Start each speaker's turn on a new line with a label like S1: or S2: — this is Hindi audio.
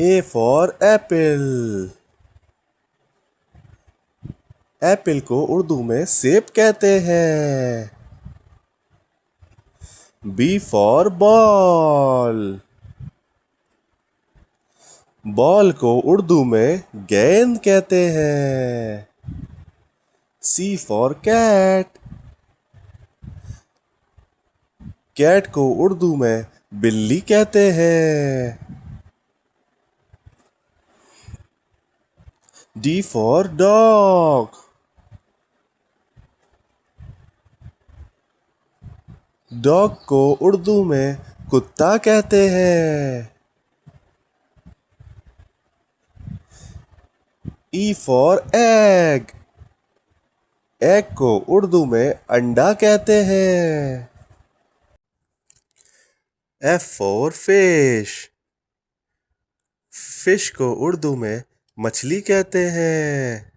S1: A for apple. एप्पल को उर्दू में सेब कहते हैं. B for ball. बॉल को उर्दू में गेंद कहते हैं. C for cat. कैट को उर्दू में बिल्ली कहते हैं. D for dog. डॉग को उर्दू में कुत्ता कहते हैं. E for egg. एग को उर्दू में अंडा कहते हैं. F for fish. फिश को उर्दू में मछली कहते हैं.